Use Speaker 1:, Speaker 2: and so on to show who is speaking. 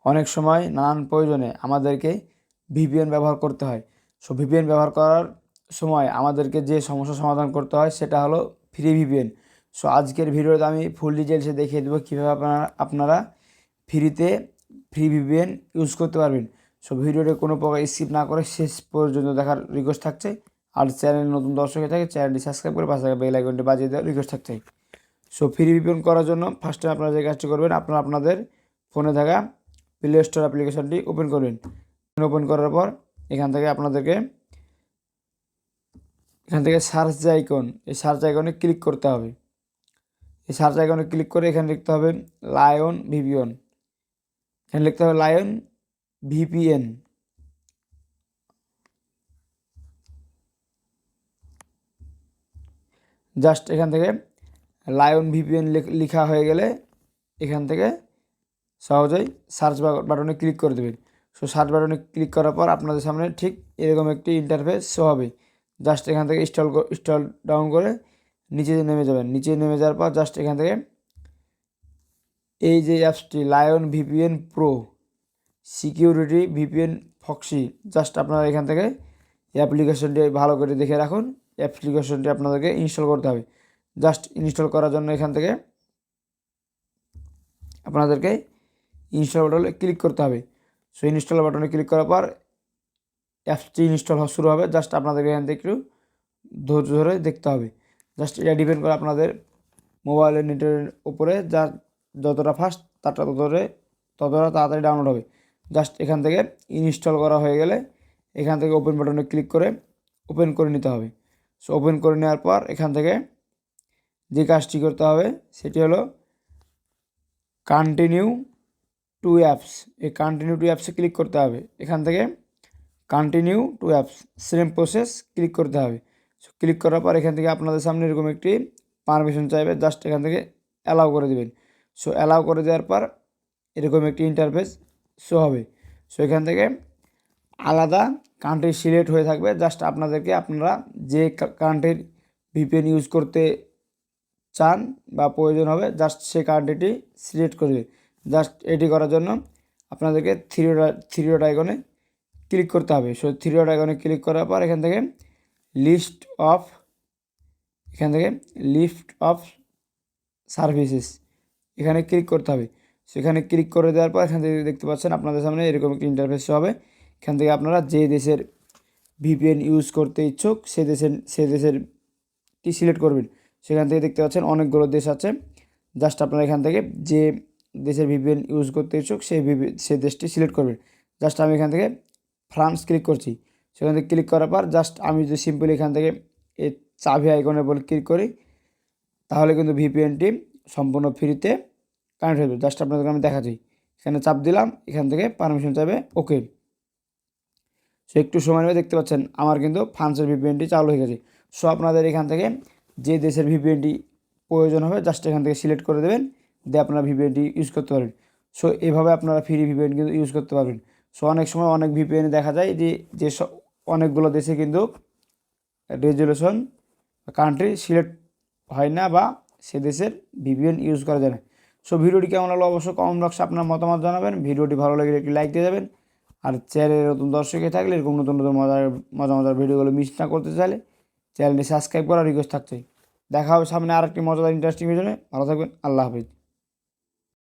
Speaker 1: অনেক সময় নানান প্রয়োজনে আমাদেরকে ভিপিএন ব্যবহার করতে হয়। সো ভিপিএন ব্যবহার করার সময় আমাদেরকে যে সমস্যার সমাধান করতে হয় সেটা হলো ফ্রি ভিপিএন। সো আজকের ভিডিওতে আমি ফুল ডিটেলসে দেখিয়ে দেবো কীভাবে আপনারা ফ্রিতে ফ্রি ভিপিএন ইউজ করতে পারবেন। সো ভিডিওটি কোনো প্রকার স্কিপ না করে শেষ পর্যন্ত দেখার রিকোয়েস্ট থাকছে। আর চ্যানেল নতুন দর্শক হয়ে থাকে চ্যানেলটি সাবস্ক্রাইব করে পাশে থাকা বেল আইকনটি বাজিয়ে দেওয়ার রিকোয়েস্ট থাকছে। সো ফ্রি ভিপিএন করার জন্য ফার্স্টে আপনারা যে কাজটি করবেন, আপনাদের ফোনে থাকা প্লে স্টোর অ্যাপ্লিকেশনটি ওপেন করবেন। ওপেন করার পর এখান থেকে সার্চ যে আইকন, এই সার্চ আইকনে ক্লিক করতে হবে। এই সার্চ আইকনে ক্লিক করে এখানে লিখতে হবে লায়ন ভিপিএন। এখানে লিখতে হবে লায়ন ভিপিএন। জাস্ট এখান থেকে লায়ন ভিপিএন লেখা হয়ে গেলে এখান থেকে সহজেই সার্চ বাটনে ক্লিক করে দেবেন। সো সার্চ বাটনে ক্লিক করার পর আপনাদের সামনে ঠিক এরকম একটি ইন্টারফেস শো হবে। জাস্ট এখান থেকে ইনস্টল ডাউন করে নিচে নেমে যাবেন। নিচে নেমে যাওয়ার পর জাস্ট এখান থেকে এই যে অ্যাপসটি lion VPN pro security VPN foxy, just আপনারা এখান থেকে অ্যাপ্লিকেশনটি ভালো করে দেখে রাখুন। অ্যাপ্লিকেশনটি আপনাদেরকে ইনস্টল করতে হবে। জাস্ট ইনস্টল করার জন্য এখান থেকে আপনাদেরকে ইনস্টল বাটনে ক্লিক করতে হবে। সো ইনস্টল বাটনে ক্লিক করার পর অ্যাপসটি ইনস্টল শুরু হবে। জাস্ট আপনাদেরকে এখান থেকে একটু ধৈর্য ধরে দেখতে হবে। জাস্ট এটা ডিপেন্ড করে আপনাদের মোবাইলের নেটের উপরে, যতটা ফাস্ট ততটা তাড়াতাড়ি ডাউনলোড হবে। জাস্ট এখান থেকে ইনস্টল করা হয়ে গেলে এখান থেকে ওপেন বাটনে ক্লিক করে ওপেন করে নিতে হবে। সো ওপেন করে নেওয়ার পর এখান থেকে যে কাজটি করতে হবে সেটি হলো কন্টিনিউ টু অ্যাপস। এই কন্টিনিউ টু অ্যাপসে ক্লিক করতে হবে। এখান থেকে continue to apps same process click করতে হবে। সো ক্লিক করার পর এখান থেকে আপনাদের সামনে এরকম একটি পারমিশন চাইবে। জাস্ট এখান থেকে অ্যালাউ করে দেবেন। সো অ্যালাউ করে দেওয়ার পর এরকম একটি ইন্টারফেস শো হবে। সো এখান থেকে আলাদা কান্ট্রি সিলেক্ট হয়ে থাকবে। জাস্ট আপনারা যে কান্ট্রির ভিপিএন ইউজ করতে চান বা প্রয়োজন হবে জাস্ট সেই কান্ট্রিটি সিলেক্ট করবে। জাস্ট এটি করার জন্য আপনাদেরকে থ্রি ডট আইকনে ক্লিক করতে হবে। সো থ্রি ডট আইকনে ক্লিক করার পর এখান থেকে লিস্ট অফ সার্ভিসেস এখানে ক্লিক করতে হবে। সেখানে ক্লিক করে দেওয়ার পর এখান থেকে দেখতে পাচ্ছেন আপনাদের সামনে এরকম একটি ইন্টারফেস হবে। এখান থেকে আপনারা যে দেশের ভিপিএন ইউজ করতে ইচ্ছুক সেই দেশেরটি সিলেক্ট করবেন। সেখান থেকে দেখতে পাচ্ছেন অনেকগুলো দেশ আছে। জাস্ট আপনারা এখান থেকে যে দেশের ভিপিএন ইউজ করতে ইচ্ছুক সেই দেশটি সিলেক্ট করবেন। জাস্ট আমি এখান থেকে ফ্রান্স ক্লিক করছি। সেখান থেকে ক্লিক করার পর জাস্ট আমি যদি সিম্পলি এখান থেকে এই চাবি আইকনের উপর ক্লিক করি তাহলে কিন্তু ভিপিএনটি সম্পূর্ণ ফ্রিতে কানেক্ট হয়ে যাবে। জাস্ট আপনাদেরকে আমি দেখাচ্ছি। এখানে চাপ দিলাম, এখান থেকে পারমিশন চাইবে ওকে। সো একটু সময় নেবে, দেখতে পাচ্ছেন আমার কিন্তু ফ্রান্সের ভিপিএনটি চালু হয়ে গেছে। সো আপনাদের এখান থেকে যে দেশের ভিপিএনটি প্রয়োজন হবে জাস্ট এখান থেকে সিলেক্ট করে দেবেন, দিয়ে আপনারা ভিপিএনটি ইউজ করতে পারবেন। সো এভাবে আপনারা ফ্রি ভিপিএন কিন্তু ইউজ করতে পারবেন। সো অনেক সময় অনেক ভিপিএনে দেখা যায় যে অনেকগুলো দেশে কিন্তু রেজুলেশন কান্ট্রি সিলেক্ট হয় না বা সে দেশের ভিপিএন ইউজ করা যায় না। সো ভিডিওটি কেমন লাগলো অবশ্যই কমেন্ট বক্সে আপনার মতামত জানাবেন। ভিডিওটি ভালো লাগলে একটি লাইক দিয়ে দেবেন। আর চ্যানেলে নতুন দর্শকে থাকলে এরকম নতুন মজার ভিডিওগুলো মিস না করতে চাইলে চ্যানেলটি সাবস্ক্রাইব করার রিকোয়েস্ট থাকছে। দেখা হবে সামনে আরেকটি মজাদার ইন্টারেস্টিং ভিডিও। ভালো থাকবেন। আল্লাহ হাফিজ।